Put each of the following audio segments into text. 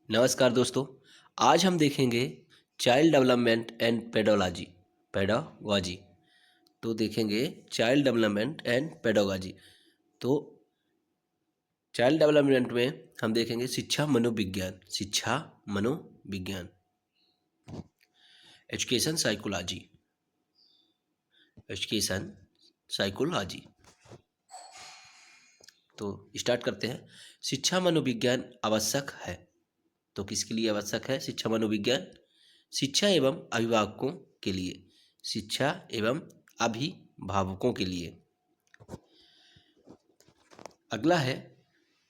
नमस्कार दोस्तों। आज हम देखेंगे चाइल्ड डेवलपमेंट एंड पेडागॉजी। तो देखेंगे चाइल्ड डेवलपमेंट एंड पेडागॉजी। तो चाइल्ड डेवलपमेंट में हम देखेंगे शिक्षा मनोविज्ञान, एजुकेशन साइकोलॉजी, एजुकेशन साइकोलॉजी। तो स्टार्ट करते हैं। शिक्षा मनोविज्ञान आवश्यक है। तो किसके लिए आवश्यक है शिक्षा मनोविज्ञान? शिक्षा एवं अभिभावकों के लिए। शिक्षा एवं अभिभावकों के लिए। अगला है,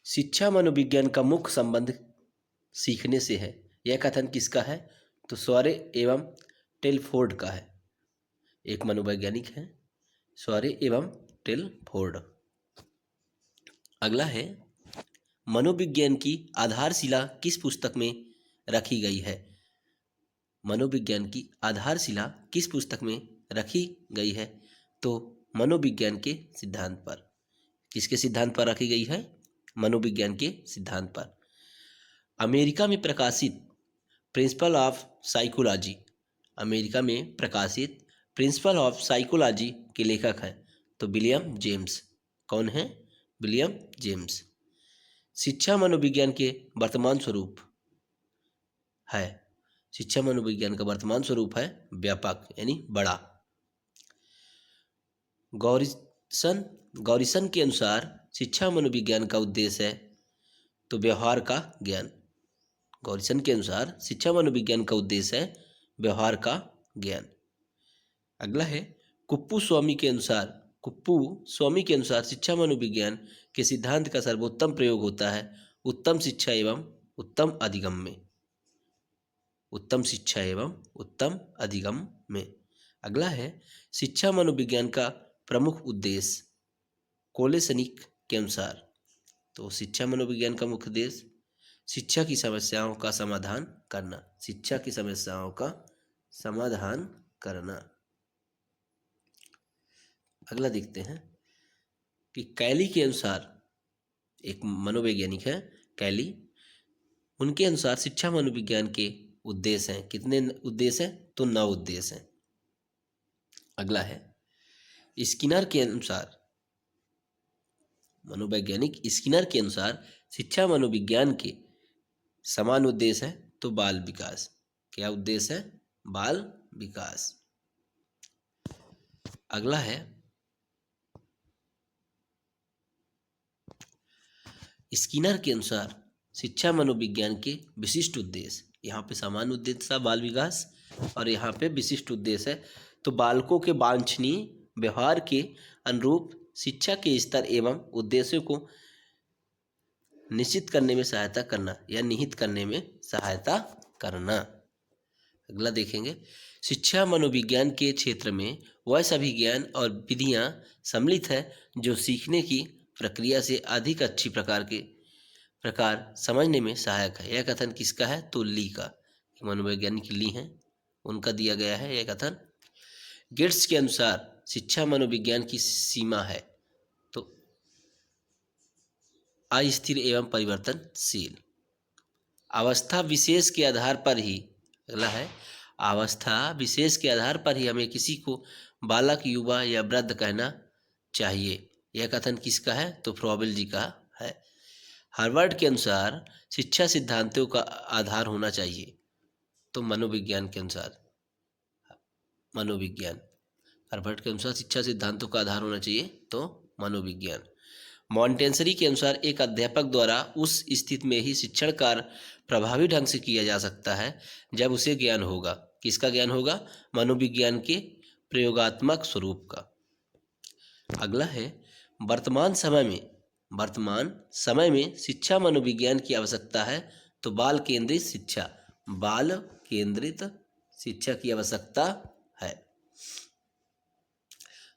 शिक्षा मनोविज्ञान का मुख्य संबंध सीखने से है। यह कथन किसका है? तो स्वरे एवं टेलफोर्ड का है। एक मनोवैज्ञानिक है, स्वरे एवं टेलफोर्ड। अगला है, मनोविज्ञान की आधारशिला किस पुस्तक में रखी गई है? मनोविज्ञान की आधारशिला किस पुस्तक में रखी गई है? तो मनोविज्ञान के सिद्धांत पर। किसके सिद्धांत पर रखी गई है? मनोविज्ञान के सिद्धांत पर। अमेरिका में प्रकाशित प्रिंसिपल ऑफ साइकोलॉजी, अमेरिका में प्रकाशित प्रिंसिपल ऑफ साइकोलॉजी के लेखक हैं तो विलियम जेम्स। कौन है? William James. शिक्षा मनोविज्ञान के वर्तमान स्वरूप है। शिक्षा मनोविज्ञान का वर्तमान स्वरूप है व्यापक यानी बड़ा। गॉरिसन के अनुसार शिक्षा मनोविज्ञान का उद्देश्य है तो व्यवहार का ज्ञान। गॉरिसन के अनुसार शिक्षा मनोविज्ञान का उद्देश्य है व्यवहार का ज्ञान। अगला है, कुप्पू स्वामी के अनुसार शिक्षा मनोविज्ञान के सिद्धांत का सर्वोत्तम प्रयोग होता है उत्तम शिक्षा एवं उत्तम अधिगम में। उत्तम शिक्षा एवं उत्तम अधिगम में। अगला है, शिक्षा मनोविज्ञान का प्रमुख उद्देश्य कोलेसनिक के अनुसार। तो शिक्षा मनोविज्ञान का मुख्य उद्देश्य शिक्षा की समस्याओं का समाधान करना। शिक्षा की समस्याओं का समाधान करना। अगला देखते हैं कि कैली के अनुसार, एक मनोवैज्ञानिक है कैली, उनके अनुसार शिक्षा मनोविज्ञान के उद्देश्य हैं। कितने उद्देश्य हैं? तो 9 उद्देश्य हैं। अगला है, स्किनर के अनुसार, मनोवैज्ञानिक स्किनर के अनुसार शिक्षा मनोविज्ञान के समान उद्देश्य है तो बाल विकास। क्या उद्देश्य है? बाल विकास। अगला है, स्किनर के अनुसार शिक्षा मनोविज्ञान के विशिष्ट उद्देश्य। यहाँ पे समान उद्देश्य था बाल विकास और यहाँ पे विशिष्ट उद्देश्य है तो बालकों के वांछनीय व्यवहार के अनुरूप शिक्षा के स्तर एवं उद्देश्यों को निश्चित करने में सहायता करना या निहित करने में सहायता करना। अगला देखेंगे, शिक्षा मनोविज्ञान के क्षेत्र में वह सभी ज्ञान और विधियां सम्मिलित है जो सीखने की प्रक्रिया से अधिक अच्छी प्रकार समझने में सहायक है। यह कथन किसका है? तो ली का, मनोवैज्ञानिक ली हैं, उनका दिया गया है यह कथन। गेट्स के अनुसार शिक्षा मनोविज्ञान की सीमा है तो अस्थिर एवं परिवर्तनशील। अवस्था विशेष के आधार पर ही, अगला है, अवस्था विशेष के आधार पर ही हमें किसी को बालक, युवा या वृद्ध कहना चाहिए। यह कथन किसका है? तो फ्रॉबेल जी का है। हार्वर्ड के अनुसार शिक्षा सिद्धांतों का आधार होना चाहिए तो मनोविज्ञान के अनुसार, मनोविज्ञान। हार्वर्ड के अनुसार शिक्षा सिद्धांतों का आधार होना चाहिए तो मनोविज्ञान। मॉन्टेसरी के अनुसार एक अध्यापक द्वारा उस स्थिति में ही शिक्षण कार्य प्रभावी ढंग से किया जा सकता है जब उसे ज्ञान होगा। किसका ज्ञान होगा? मनोविज्ञान के प्रयोगात्मक स्वरूप का। अगला है, वर्तमान समय में शिक्षा मनोविज्ञान की आवश्यकता है तो बाल केंद्रित शिक्षा की आवश्यकता है।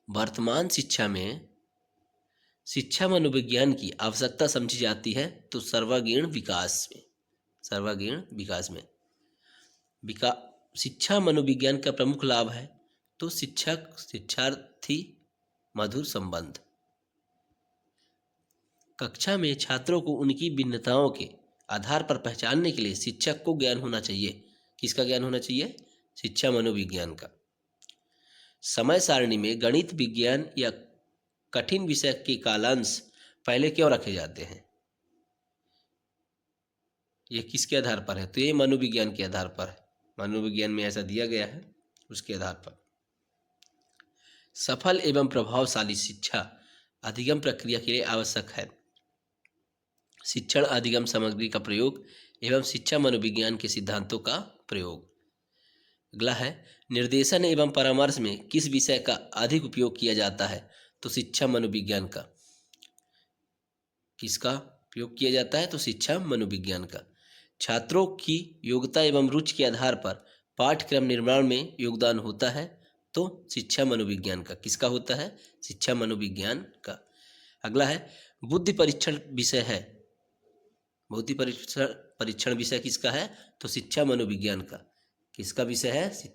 वर्तमान शिक्षा में शिक्षा मनोविज्ञान की आवश्यकता समझी जाती है तो सर्वांगीण विकास में। शिक्षा मनोविज्ञान का प्रमुख लाभ है तो शिक्षार्थी मधुर संबंध। कक्षा में छात्रों को उनकी भिन्नताओं के आधार पर पहचानने के लिए शिक्षक को ज्ञान होना चाहिए। किसका ज्ञान होना चाहिए? शिक्षा मनोविज्ञान का। समय सारणी में गणित, विज्ञान या कठिन विषय के कालांश पहले क्यों रखे जाते हैं? ये किसके आधार पर है? तो ये मनोविज्ञान के आधार पर है। मनोविज्ञान में ऐसा दिया गया है, उसके आधार पर। सफल एवं प्रभावशाली शिक्षा अधिगम प्रक्रिया के लिए आवश्यक है। शिक्षण अधिगम सामग्री का प्रयोग एवं शिक्षा मनोविज्ञान के सिद्धांतों का प्रयोग। अगला है, निर्देशन एवं परामर्श में किस विषय का अधिक उपयोग किया जाता है? तो शिक्षा मनोविज्ञान का। किसका उपयोग किया जाता है? तो शिक्षा मनोविज्ञान का। छात्रों की योग्यता एवं रुचि के आधार पर पाठ्यक्रम निर्माण में योगदान होता है, तो शिक्षा मनोविज्ञान का। किसका होता है? शिक्षा मनोविज्ञान का। अगला है, बुद्धि परीक्षण विषय है। बुद्धि परीक्षण विषय किसका है? तो शिक्षा मनोविज्ञान का। किसका विषय है?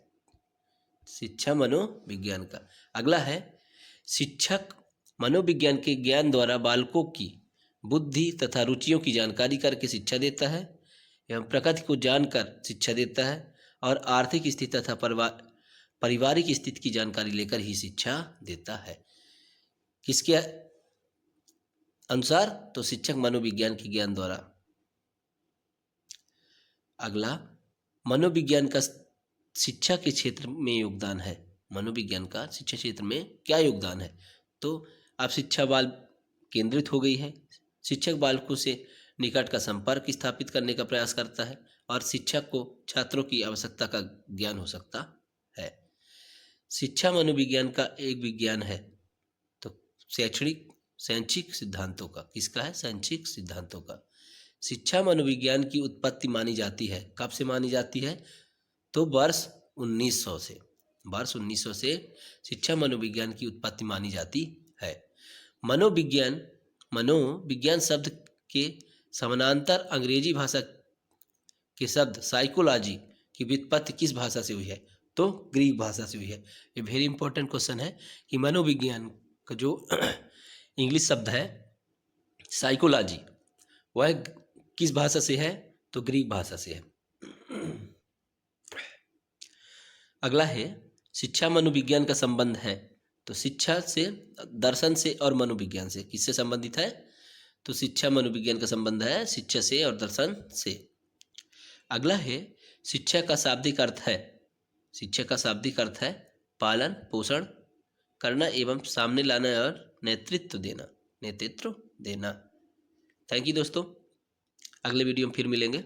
शिक्षा मनोविज्ञान का। अगला है, शिक्षक मनोविज्ञान के ज्ञान द्वारा बालकों की बुद्धि तथा रुचियों की जानकारी करके शिक्षा देता है एवं प्रकृति को जानकर शिक्षा देता है और आर्थिक स्थिति तथा पारिवारिक स्थिति की जानकारी लेकर ही शिक्षा देता है। किसके अनुसार? तो शिक्षक मनोविज्ञान के ज्ञान द्वारा। अगला, मनोविज्ञान का शिक्षा के क्षेत्र में योगदान है। मनोविज्ञान का शिक्षा क्षेत्र में क्या योगदान है? तो अब शिक्षा बाल केंद्रित हो गई है। शिक्षक बालकों से निकट का संपर्क स्थापित करने का प्रयास करता है और शिक्षक को छात्रों की आवश्यकता का ज्ञान हो सकता है। शिक्षा मनोविज्ञान का एक विज्ञान है, तो शैक्षिक सिद्धांतों का। किसका है? शैक्षिक सिद्धांतों का। शिक्षा मनोविज्ञान की उत्पत्ति मानी जाती है। कब से मानी जाती है? तो वर्ष 1900 से। वर्ष 1900 से शिक्षा मनोविज्ञान की उत्पत्ति मानी जाती है। मनोविज्ञान शब्द के समानांतर अंग्रेजी भाषा के शब्द साइकोलॉजी की व्युत्पत्ति किस भाषा से हुई है? तो ग्रीक भाषा से हुई है। ये वेरी इंपॉर्टेंट क्वेश्चन है कि मनोविज्ञान का जो इंग्लिश शब्द है साइकोलॉजी, वह किस भाषा से है? तो ग्रीक भाषा से है। अगला है, शिक्षा मनोविज्ञान का संबंध है। तो शिक्षा से, दर्शन से और मनोविज्ञान से किससे संबंधित है? तो शिक्षा मनोविज्ञान का संबंध है शिक्षा से और दर्शन से। अगला है, शिक्षा का शाब्दिक अर्थ है। शिक्षा का शाब्दिक अर्थ है पालन पोषण करना एवं सामने लाना और नेतृत्व देना। थैंक यू दोस्तों, अगले वीडियो में फिर मिलेंगे।